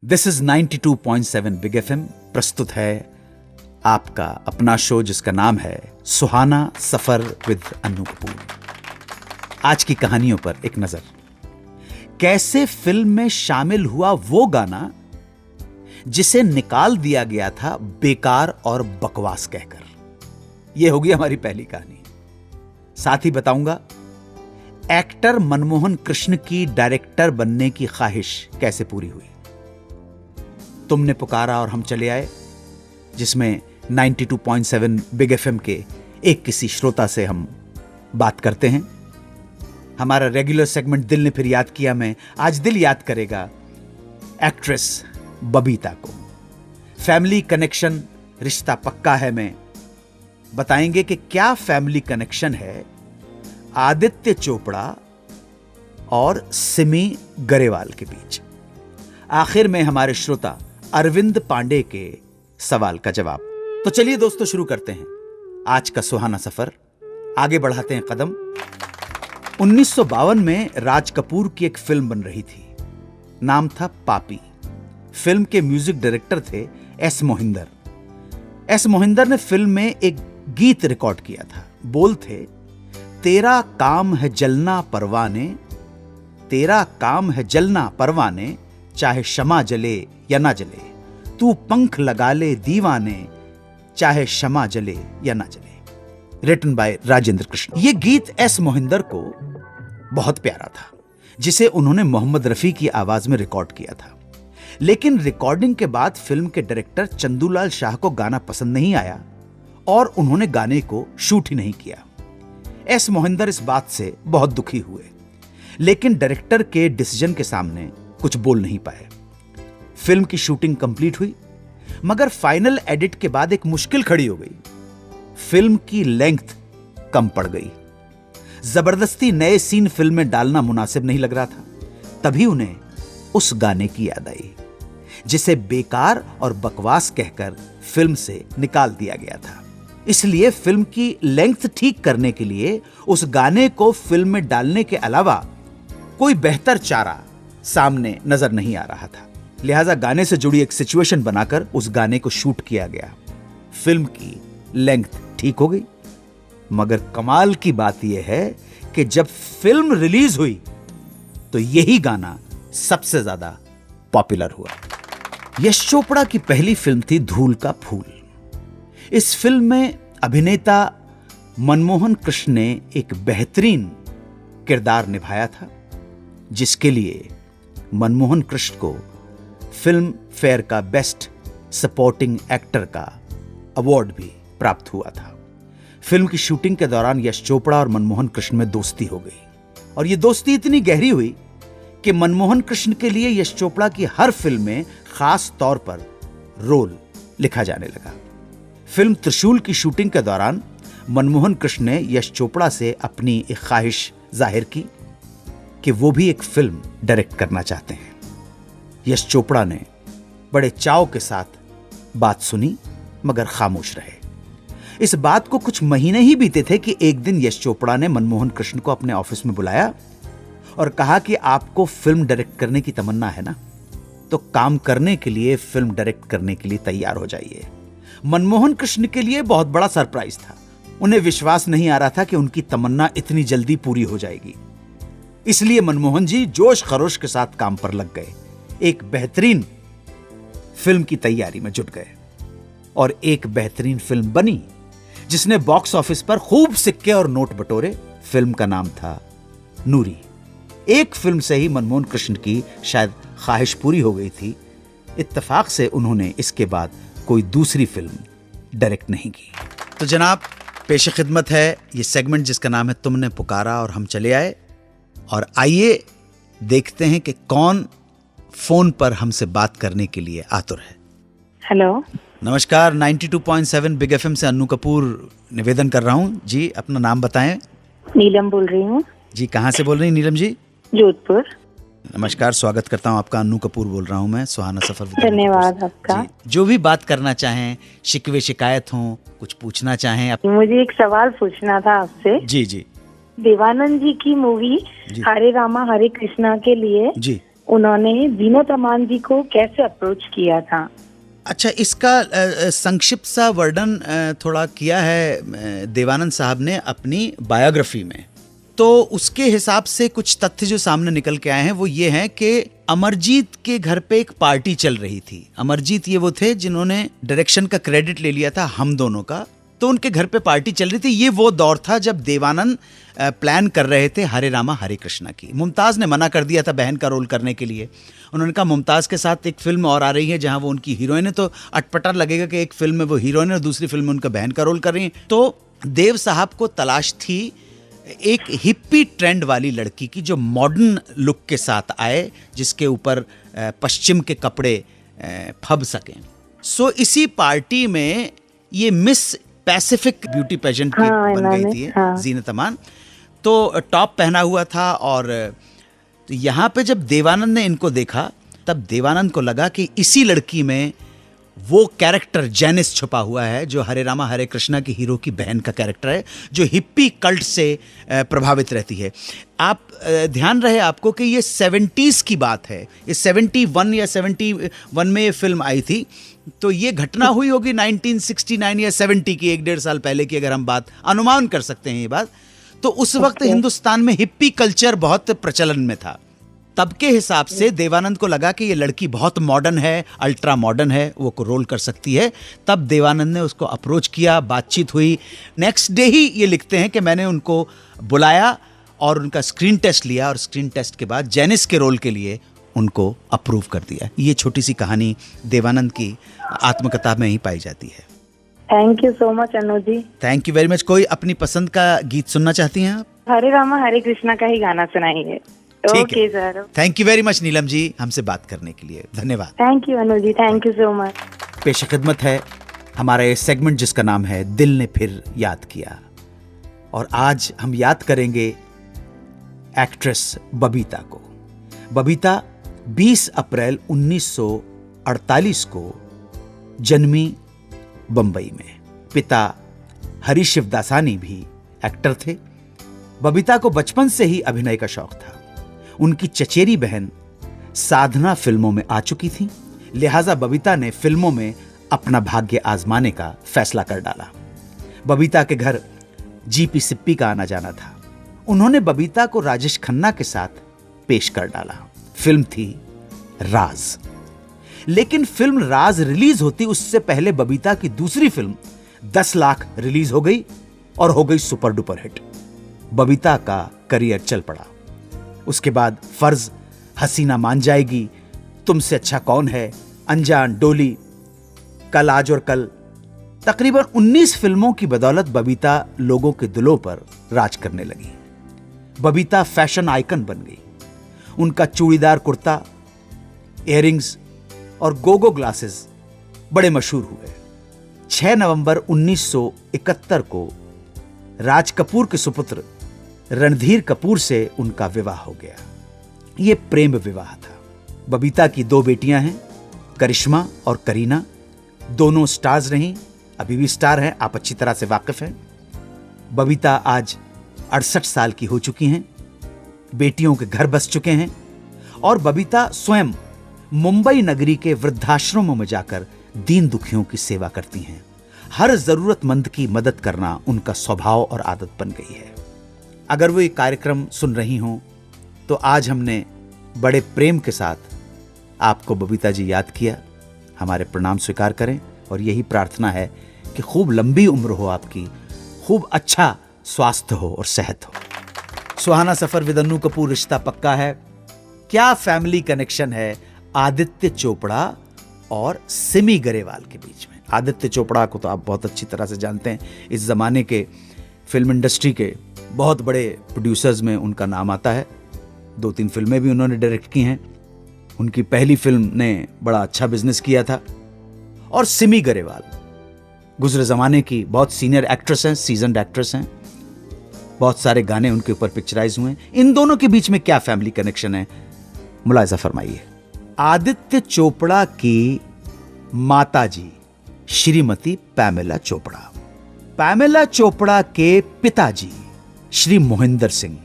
This is 92.7 big FM. प्रस्तुत है आपका अपना शो जिसका नाम है सुहाना सफर विद अन्नू कपूर। आज की कहानियों पर एक नजर। कैसे फिल्म में शामिल हुआ वो गाना जिसे निकाल दिया गया था बेकार और बकवास कहकर। यह होगी हमारी पहली कहानी। साथ ही बताऊंगा एक्टर मनमोहन कृष्ण की डायरेक्टर बनने की ख्वाहिश कैसे पूरी हुई। तुमने पुकारा और हम चले आए, जिसमें 92.7 बिग एफएम के एक किसी श्रोता से हम बात करते हैं। हमारा रेगुलर सेगमेंट दिल ने फिर याद किया में आज दिल याद करेगा एक्ट्रेस बबीता को। फैमिली कनेक्शन रिश्ता पक्का है में बताएंगे कि क्या फैमिली कनेक्शन है आदित्य चोपड़ा और सिमी गरेवाल के बीच। आखिर में हमारे श्रोता अरविंद पांडे के सवाल का जवाब। तो चलिए दोस्तों शुरू करते हैं आज का सुहाना सफर। आगे बढ़ाते हैं कदम। 1952 में राज कपूर की एक फिल्म बन रही थी, नाम था पापी। फिल्म के म्यूजिक डायरेक्टर थे एस मोहिंदर। एस मोहिंदर ने फिल्म में एक गीत रिकॉर्ड किया था। बोल थे, तेरा काम है जलना परवाने, तेरा काम है जलना परवाने, चाहे क्षमा जले या ना जले, तू पंख लगा ले दीवाने, चाहे क्षमा जले या ना जले। Written by Rajendra Krishna. यह गीत एस मोहिंदर को बहुत प्यारा था, जिसे उन्होंने मोहम्मद रफी की आवाज में रिकॉर्ड किया था। लेकिन रिकॉर्डिंग के बाद फिल्म के डायरेक्टर चंदूलाल शाह को गाना पसंद नहीं आया और उन्होंने गाने को शूट ही नहीं किया। एस मोहिंदर इस बात से बहुत दुखी हुए, लेकिन डायरेक्टर के डिसीजन के सामने कुछ बोल नहीं पाए। फिल्म की शूटिंग कंप्लीट हुई, मगर फाइनल एडिट के बाद एक मुश्किल खड़ी हो गई। फिल्म की लेंथ कम पड़ गई। जबरदस्ती नए सीन फिल्म में डालना मुनासिब नहीं लग रहा था। तभी उन्हें उस गाने की याद आई जिसे बेकार और बकवास कहकर फिल्म से निकाल दिया गया था। इसलिए फिल्म की लेंथ ठीक करने के लिए उस गाने को फिल्म में डालने के अलावा कोई बेहतर चारा सामने नजर नहीं आ रहा था। लिहाजा गाने से जुड़ी एक सिचुएशन बनाकर उस गाने को शूट किया गया। फिल्म की लेंथ ठीक हो गई, मगर कमाल की बात यह है कि जब फिल्म रिलीज हुई तो यही गाना सबसे ज्यादा पॉपुलर हुआ। यश चोपड़ा की पहली फिल्म थी धूल का फूल। इस फिल्म में अभिनेता मनमोहन कृष्ण ने एक बेहतरीन किरदार निभाया था, जिसके लिए मनमोहन कृष्ण को फिल्म फेयर का बेस्ट सपोर्टिंग एक्टर का अवार्ड भी प्राप्त हुआ था। फिल्म की शूटिंग के दौरान यश चोपड़ा और मनमोहन कृष्ण में दोस्ती हो गई, और यह दोस्ती इतनी गहरी हुई कि मनमोहन कृष्ण के लिए यश चोपड़ा की हर फिल्म में खास तौर पर रोल लिखा जाने लगा। फिल्म त्रिशूल की शूटिंग के दौरान मनमोहन कृष्ण ने यश चोपड़ा से अपनी एक ख्वाहिश जाहिर की कि वो भी एक फिल्म डायरेक्ट करना चाहते हैं। यश चोपड़ा ने बड़े चाव के साथ बात सुनी, मगर खामोश रहे। इस बात को कुछ महीने ही बीते थे कि एक दिन यश चोपड़ा ने मनमोहन कृष्ण को अपने ऑफिस में बुलाया और कहा कि आपको फिल्म डायरेक्ट करने की तमन्ना है ना, तो काम करने के लिए, फिल्म डायरेक्ट करने के लिए तैयार हो जाइए। मनमोहन कृष्ण के लिए बहुत बड़ा सरप्राइज था। उन्हें विश्वास नहीं आ रहा था कि उनकी तमन्ना इतनी जल्दी पूरी हो जाएगी। इसलिए मनमोहन जी जोश खरोश के साथ काम पर लग गए। एक बेहतरीन फिल्म की तैयारी में जुट गए और एक बेहतरीन फिल्म बनी, जिसने बॉक्स ऑफिस पर खूब सिक्के और नोट बटोरे। फिल्म का नाम था नूरी। एक फिल्म से ही मनमोहन कृष्ण की शायद ख्वाहिश पूरी हो गई थी। इत्तेफाक से उन्होंने इसके बाद कोई दूसरी फिल्म डायरेक्ट नहीं की। तो जनाब, पेश खिदमत है ये सेगमेंट जिसका नाम है तुमने पुकारा और हम चले आए। और आइए देखते हैं कि कौन फोन पर हमसे बात करने के लिए आतुर है। हेलो, नमस्कार। 92.7 बिग एफएम से अन्नू कपूर निवेदन कर रहा हूँ जी। अपना नाम बताएं। नीलम बोल रही हूँ जी। कहाँ से बोल रही हैं नीलम जी? जोधपुर। नमस्कार, स्वागत करता हूँ आपका। अन्नू कपूर बोल रहा हूँ मैं, सुहाना सफर। धन्यवाद आपका। जो भी बात करना चाहें, शिकवे शिकायत हो, कुछ पूछना चाहें। मुझे एक सवाल पूछना था आपसे। जी जी। देवानंद जी की मूवी हरे रामा हरे कृष्णा के लिए जी उन्होंने जीनत अमान जी को कैसे अप्रोच किया था? अच्छा, इसका संक्षिप्त सा वर्णन थोड़ा किया है देवानंद साहब ने अपनी बायोग्राफी में। तो उसके हिसाब से कुछ तथ्य जो सामने निकल के आए हैं वो ये हैं कि अमरजीत के घर पे एक पार्टी चल रही थी। अमरजीत ये वो थे जिन्होंने डायरेक्शन का क्रेडिट ले लिया था हम दोनों का। तो उनके घर पे पार्टी चल रही थी। ये वो दौर था जब देवानंद प्लान कर रहे थे हरे रामा हरे कृष्णा की। मुमताज़ ने मना कर दिया था बहन का रोल करने के लिए। उन्होंने कहा मुमताज़ के साथ एक फिल्म और आ रही है जहां वो उनकी हीरोइन है, तो अटपटा लगेगा कि एक फिल्म में वो हीरोइन है और दूसरी फिल्म में उनका बहन का रोल कर रही है। तो देव साहब को तलाश थी एक हिप्पी ट्रेंड वाली लड़की की जो मॉडर्न लुक के साथ आए, जिसके ऊपर पश्चिम के कपड़े फब सकें। सो इसी पार्टी में ये मिस पैसिफिक ब्यूटी पेजेंट की बन गई थी जीनत अमान। तो टॉप पहना हुआ था और तो यहाँ पे जब देवानंद ने इनको देखा तब देवानंद को लगा कि इसी लड़की में वो कैरेक्टर जेनिस छुपा हुआ है जो हरे रामा हरे कृष्णा की हीरो की बहन का कैरेक्टर है, जो हिप्पी कल्ट से प्रभावित रहती है। आप ध्यान रहे आपको कि ये 70s की बात है। ये 71 या 71 में ये फिल्म आई थी। तो ये घटना हुई होगी 1969 या 70 की, 1-1.5 साल पहले की अगर हम बात अनुमान कर सकते हैं ये बात। तो उस वक्त हिंदुस्तान में हिप्पी कल्चर बहुत प्रचलन में था। तब के हिसाब से देवानंद को लगा कि ये लड़की बहुत मॉडर्न है, अल्ट्रा मॉडर्न है, वो को रोल कर सकती है। तब देवानंद ने उसको अप्रोच किया, बातचीत हुई। नेक्स्ट डे ही ये लिखते हैं कि मैंने उनको बुलाया और उनका स्क्रीन टेस्ट लिया और स्क्रीन टेस्ट के बाद जेनिस के रोल के लिए उनको अप्रूव कर दिया। ये छोटी सी कहानी देवानंद की आत्मकथा में ही पाई जाती है। Thank you so much Anu ji. Thank you very much. कोई अपनी पसंद का गीत सुनना चाहती हैं आप? हरे रामा हरे कृष्णा का ही गाना सुनाइए। Okay sir. Thank you very much Neelam ji, हमसे बात करने के लिए धन्यवाद। Thank you Anu ji, thank you so much. पेश खिदमत है हमारा ये सेगमेंट जिसका नाम है दिल ने फिर याद किया। और आज हम याद करेंगे एक्ट्रेस बबीता को। बबीता 20 अप्रैल 1948 को जन्मी बंबई में। पिता हरी शिवदासानी भी एक्टर थे। बबीता को बचपन से ही अभिनय का शौक था। उनकी चचेरी बहन साधना फिल्मों में आ चुकी थी, लिहाजा बबीता ने फिल्मों में अपना भाग्य आजमाने का फैसला कर डाला। बबीता के घर जीपी सिप्पी का आना जाना था। उन्होंने बबीता को राजेश खन्ना के साथ पेश कर डाला। फिल्म थी राज। लेकिन फिल्म राज रिलीज होती उससे पहले बबीता की दूसरी फिल्म 10 लाख रिलीज हो गई और हो गई सुपर डुपर हिट। बबीता का करियर चल पड़ा। उसके बाद फर्ज, हसीना मान जाएगी, तुमसे अच्छा कौन है, अनजान, डोली, कल आज और कल, तकरीबन 19 फिल्मों की बदौलत बबीता लोगों के दिलों पर राज करने लगी। बबीता फैशन आइकन बन गई। उनका चूड़ीदार कुर्ता, इयररिंग्स और गोगो ग्लासेस बड़े मशहूर हुए। 6 नवंबर 1971 को राज कपूर के सुपुत्र रणधीर कपूर से उनका विवाह हो गया। यह प्रेम विवाह था। बबीता की 2 बेटियां हैं, करिश्मा और करीना। दोनों स्टार्स रहीं, अभी भी स्टार हैं, आप अच्छी तरह से वाकिफ हैं। बबीता आज 68 साल की हो चुकी हैं। बेटियों के घर बस चुके हैं और बबीता स्वयं मुंबई नगरी के वृद्धाश्रमों में जाकर दीन दुखियों की सेवा करती हैं। हर जरूरतमंद की मदद करना उनका स्वभाव और आदत बन गई है। अगर वो ये कार्यक्रम सुन रही हों तो आज हमने बड़े प्रेम के साथ आपको बबीता जी याद किया। हमारे प्रणाम स्वीकार करें और यही प्रार्थना है कि खूब लंबी उम्र हो आपकी, खूब अच्छा स्वास्थ्य हो और सेहत हो। सुहाना सफर विद अन्नू कपूर, रिश्ता पक्का है। क्या फैमिली कनेक्शन है आदित्य चोपड़ा और सिमी गरेवाल के बीच में। आदित्य चोपड़ा को तो आप बहुत अच्छी तरह से जानते हैं। इस जमाने के फिल्म इंडस्ट्री के बहुत बड़े प्रोड्यूसर्स में उनका नाम आता है। 2-3 फिल्में भी उन्होंने डायरेक्ट की हैं। उनकी पहली फिल्म ने बड़ा अच्छा बिजनेस किया था। और सिमी गरेवाल गुजरे जमाने की बहुत सीनियर एक्ट्रेस हैं, सीजन्ड एक्ट्रेस हैं। बहुत सारे गाने उनके ऊपर पिक्चराइज हुए हैं। इन दोनों के बीच में क्या फैमिली कनेक्शन है, मुलाहिजा फरमाइए। आदित्य चोपड़ा की माताजी श्रीमती पैमेला चोपड़ा, पैमेला चोपड़ा के पिताजी श्री मोहिंदर सिंह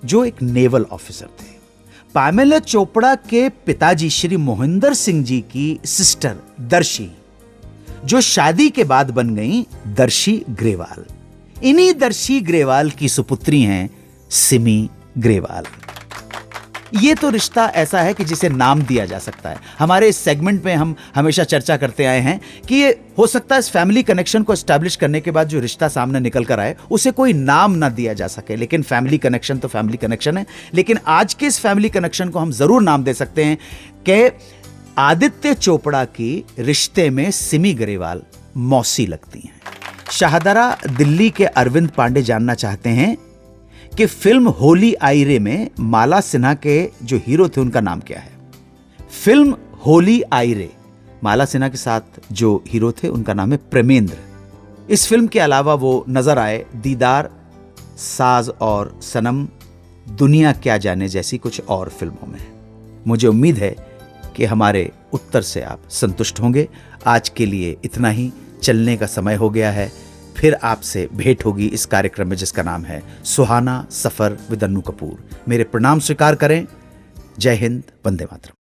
जो एक नेवल ऑफिसर थे। पामेला चोपड़ा के पिताजी श्री मोहिंदर सिंह जी की सिस्टर दर्शी, जो शादी के बाद बन गई दर्शी ग्रेवाल। इन्हीं दर्शी ग्रेवाल की सुपुत्री हैं सिमी ग्रेवाल। ये तो रिश्ता ऐसा है कि जिसे नाम दिया जा सकता है। हमारे इस सेगमेंट में हम हमेशा चर्चा करते आए हैं कि ये हो सकता है इस फैमिली कनेक्शन को एस्टैब्लिश करने के बाद जो रिश्ता सामने निकल कर आए उसे कोई नाम ना दिया जा सके, लेकिन फैमिली कनेक्शन तो फैमिली कनेक्शन है। लेकिन आज के इस फैमिली कनेक्शन को हम जरूर नाम दे सकते हैं कि आदित्य चोपड़ा की रिश्ते में सिमी ग्रेवाल मौसी लगती हैं। शाहदरा दिल्ली के अरविंद पांडे जानना चाहते हैं कि फिल्म होली आई रे में माला सिन्हा के जो हीरो थे उनका नाम क्या है। फिल्म होली आई रे, माला सिन्हा के साथ जो हीरो थे उनका नाम है प्रेमेंद्र। इस फिल्म के अलावा वो नजर आए दीदार, साज और सनम, दुनिया क्या जाने जैसी कुछ और फिल्मों में। मुझे उम्मीद है कि हमारे उत्तर से आप संतुष्ट होंगे। आज के लिए इतना ही, चलने का समय हो गया है। फिर आपसे भेंट होगी इस कार्यक्रम में जिसका नाम है सुहाना सफर विद अन्नू कपूर। मेरे प्रणाम स्वीकार करें। जय हिंद, वंदे मातरम।